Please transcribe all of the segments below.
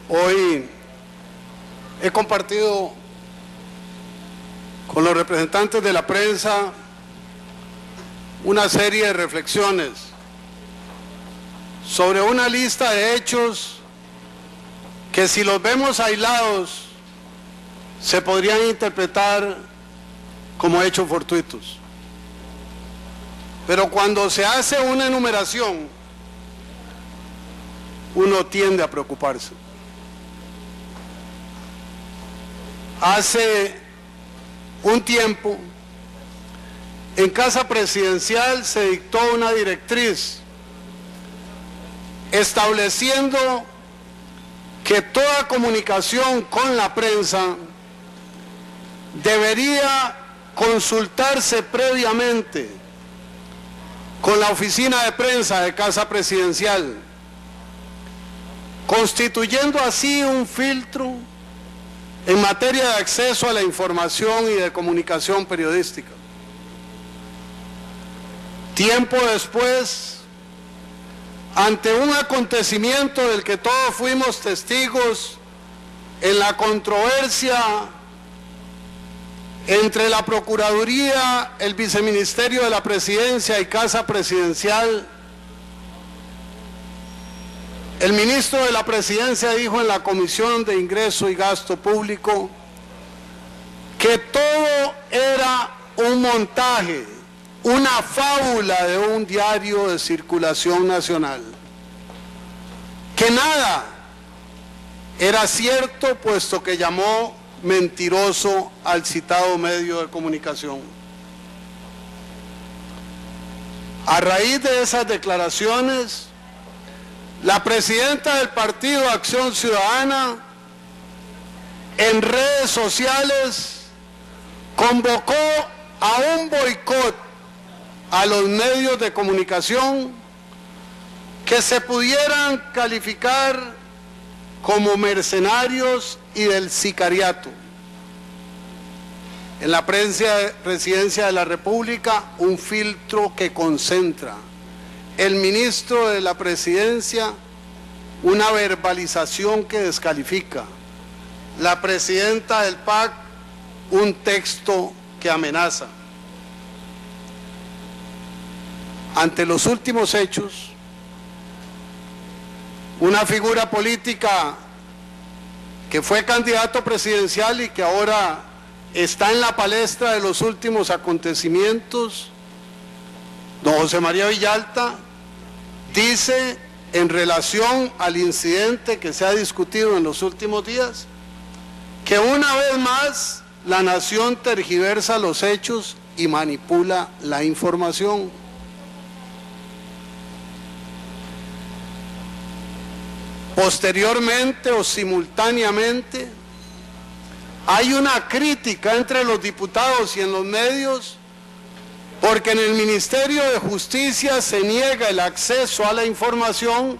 Hoy he compartido con los representantes de la prensa una serie de reflexiones sobre una lista de hechos que, si los vemos aislados, se podrían interpretar como hechos fortuitos. Pero cuando se hace una enumeración, uno tiende a preocuparse. Hace un tiempo, en Casa Presidencial se dictó una directriz estableciendo que toda comunicación con la prensa debería consultarse previamente con la oficina de prensa de Casa Presidencial, constituyendo así un filtro en materia de acceso a la información y de comunicación periodística. Tiempo después, ante un acontecimiento del que todos fuimos testigos en la controversia entre la Procuraduría, el Viceministerio de la Presidencia y Casa Presidencial, el ministro de la Presidencia dijo en la Comisión de Ingreso y Gasto Público que todo era un montaje, una fábula de un diario de circulación nacional, que nada era cierto, puesto que llamó mentiroso al citado medio de comunicación. A raíz de esas declaraciones, la presidenta del Partido Acción Ciudadana, en redes sociales, convocó a un boicot a los medios de comunicación que se pudieran calificar como mercenarios y del sicariato. En la Presidencia de la República, un filtro que concentra. El ministro de la Presidencia, una verbalización que descalifica. La presidenta del PAC, un texto que amenaza. Ante los últimos hechos, una figura política que fue candidato presidencial y que ahora está en la palestra de los últimos acontecimientos, don José María Villalta, dice en relación al incidente que se ha discutido en los últimos días, que una vez más la nación tergiversa los hechos y manipula la información. Posteriormente o simultáneamente, hay una crítica entre los diputados y en los medios porque en el Ministerio de Justicia se niega el acceso a la información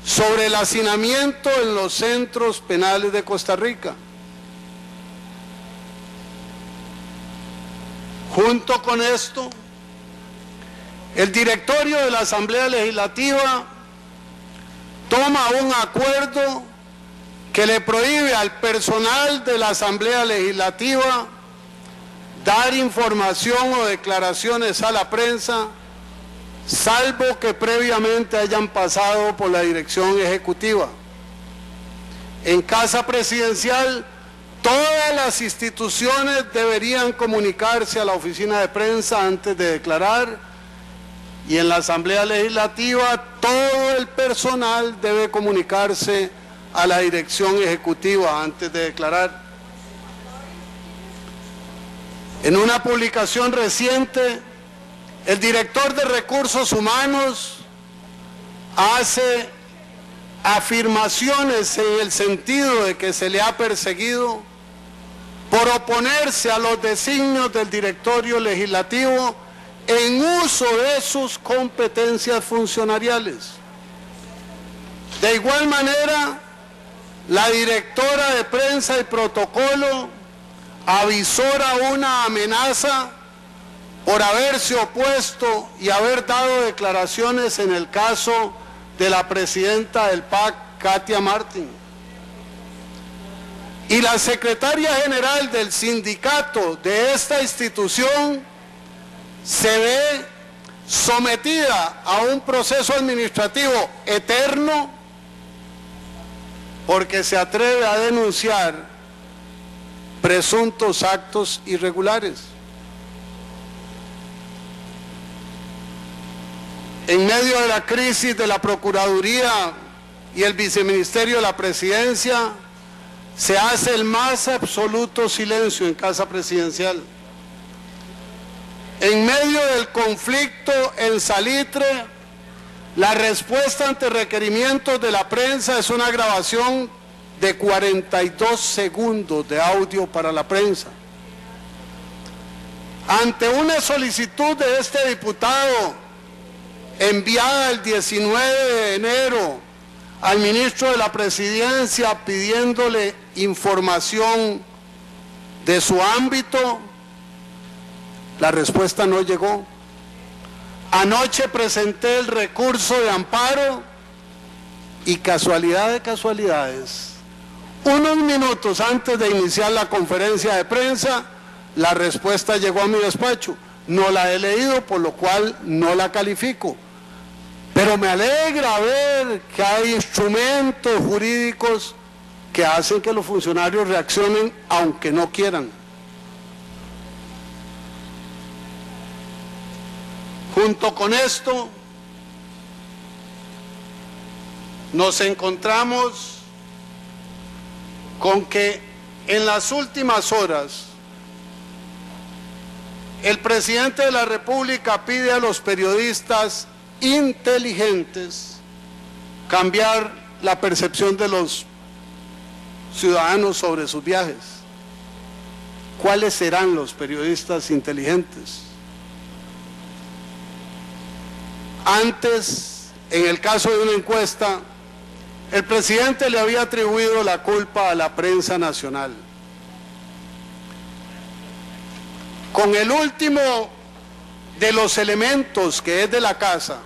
sobre el hacinamiento en los centros penales de Costa Rica. Junto con esto, el directorio de la Asamblea Legislativa toma un acuerdo que le prohíbe al personal de la Asamblea Legislativa dar información o declaraciones a la prensa, salvo que previamente hayan pasado por la dirección ejecutiva. En Casa Presidencial, todas las instituciones deberían comunicarse a la oficina de prensa antes de declarar, y en la Asamblea Legislativa todo el personal debe comunicarse a la dirección ejecutiva antes de declarar. En una publicación reciente, el director de Recursos Humanos hace afirmaciones en el sentido de que se le ha perseguido por oponerse a los designios del directorio legislativo en uso de sus competencias funcionariales. De igual manera, la directora de Prensa y Protocolo avisora una amenaza por haberse opuesto y haber dado declaraciones en el caso de la presidenta del PAC, Katia Martín. Y la secretaria general del sindicato de esta institución se ve sometida a un proceso administrativo eterno porque se atreve a denunciar presuntos actos irregulares. En medio de la crisis de la Procuraduría y el Viceministerio de la Presidencia, se hace el más absoluto silencio en Casa Presidencial. En medio del conflicto en Salitre, la respuesta ante requerimientos de la prensa es una grabación de 42 segundos de audio para la prensa. Ante una solicitud de este diputado enviada el 19 de enero al ministro de la Presidencia pidiéndole información de su ámbito, la respuesta no llegó. Anoche presenté el recurso de amparo y casualidad de casualidades, unos minutos antes de iniciar la conferencia de prensa, la respuesta llegó a mi despacho. No la he leído, por lo cual no la califico. Pero me alegra ver que hay instrumentos jurídicos que hacen que los funcionarios reaccionen aunque no quieran. Junto con esto, nos encontramos con que en las últimas horas el presidente de la República pide a los periodistas inteligentes cambiar la percepción de los ciudadanos sobre sus viajes. ¿Cuáles serán los periodistas inteligentes? Antes, en el caso de una encuesta, el presidente le había atribuido la culpa a la prensa nacional. Con el último de los elementos, que es de la casa,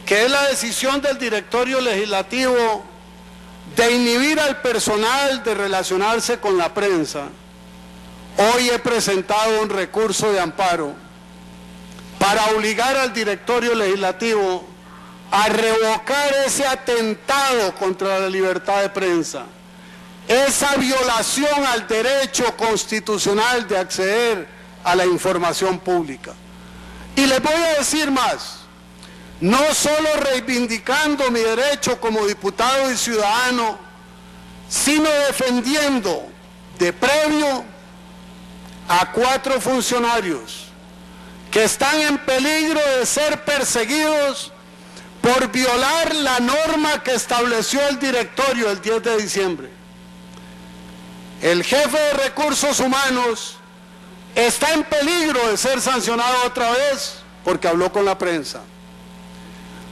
que es la decisión del directorio legislativo de inhibir al personal de relacionarse con la prensa, hoy he presentado un recurso de amparo para obligar al directorio legislativo a revocar ese atentado contra la libertad de prensa, esa violación al derecho constitucional de acceder a la información pública. Y les voy a decir más, no solo reivindicando mi derecho como diputado y ciudadano, sino defendiendo de previo a 4 funcionarios que están en peligro de ser perseguidos por violar la norma que estableció el directorio el 10 de diciembre. El jefe de Recursos Humanos está en peligro de ser sancionado otra vez porque habló con la prensa.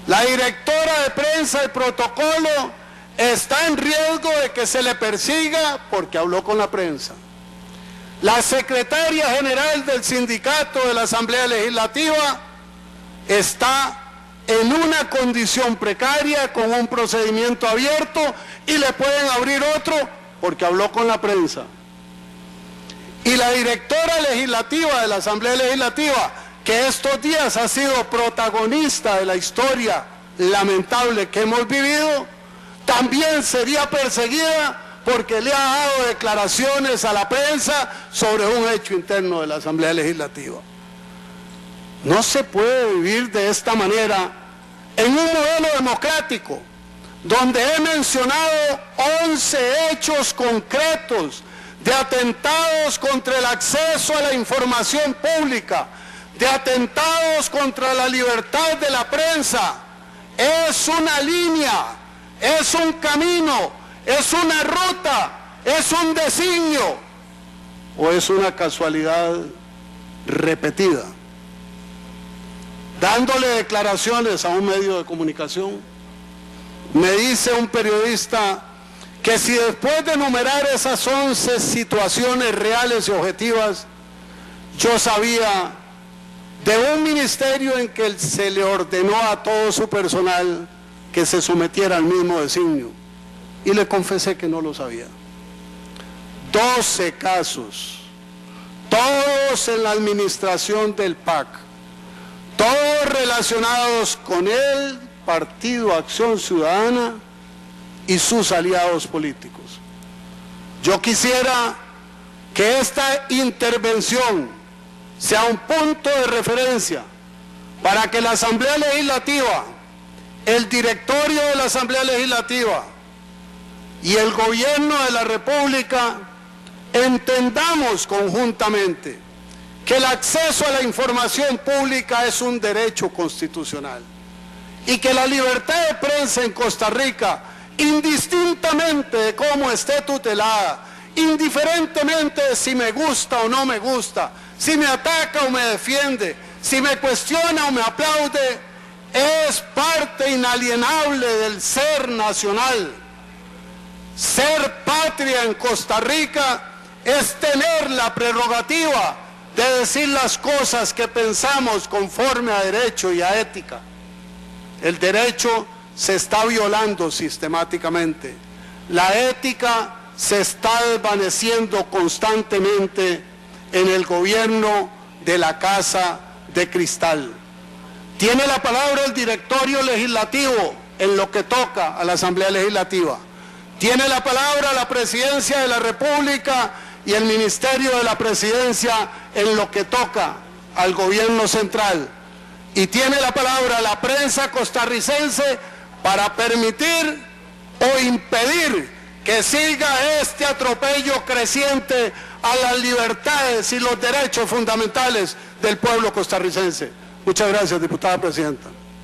La directora de prensa y protocolo está en riesgo de que se le persiga porque habló con la prensa. La secretaria general del sindicato de la Asamblea Legislativa está en una condición precaria con un procedimiento abierto y le pueden abrir otro porque habló con la prensa. Y la directora legislativa de la Asamblea Legislativa, que estos días ha sido protagonista de la historia lamentable que hemos vivido, también sería perseguida porque le ha dado declaraciones a la prensa sobre un hecho interno de la Asamblea Legislativa. No se puede vivir de esta manera en un modelo democrático, donde he mencionado 11 hechos concretos de atentados contra el acceso a la información pública, de atentados contra la libertad de la prensa. Es una línea, es un camino, es una ruta, es un designio, o es una casualidad repetida. Dándole declaraciones a un medio de comunicación, me dice un periodista que si después de enumerar esas 11 situaciones reales y objetivas, yo sabía de un ministerio en que se le ordenó a todo su personal que se sometiera al mismo designio. Y le confesé que no lo sabía. 12 casos, todos en la administración del PAC, todos relacionados con el Partido Acción Ciudadana y sus aliados políticos. Yo quisiera que esta intervención sea un punto de referencia para que la Asamblea Legislativa, el directorio de la Asamblea Legislativa y el gobierno de la República entendamos conjuntamente que el acceso a la información pública es un derecho constitucional y que la libertad de prensa en Costa Rica, indistintamente de cómo esté tutelada, indiferentemente de si me gusta o no me gusta, si me ataca o me defiende, si me cuestiona o me aplaude, es parte inalienable del ser nacional. Ser patria en Costa Rica es tener la prerrogativa de decir las cosas que pensamos conforme a derecho y a ética. El derecho se está violando sistemáticamente. La ética se está desvaneciendo constantemente en el gobierno de la Casa de Cristal. Tiene la palabra el directorio legislativo en lo que toca a la Asamblea Legislativa. Tiene la palabra la Presidencia de la República y el Ministerio de la Presidencia en lo que toca al gobierno central. Y tiene la palabra la prensa costarricense para permitir o impedir que siga este atropello creciente a las libertades y los derechos fundamentales del pueblo costarricense. Muchas gracias, diputada presidenta.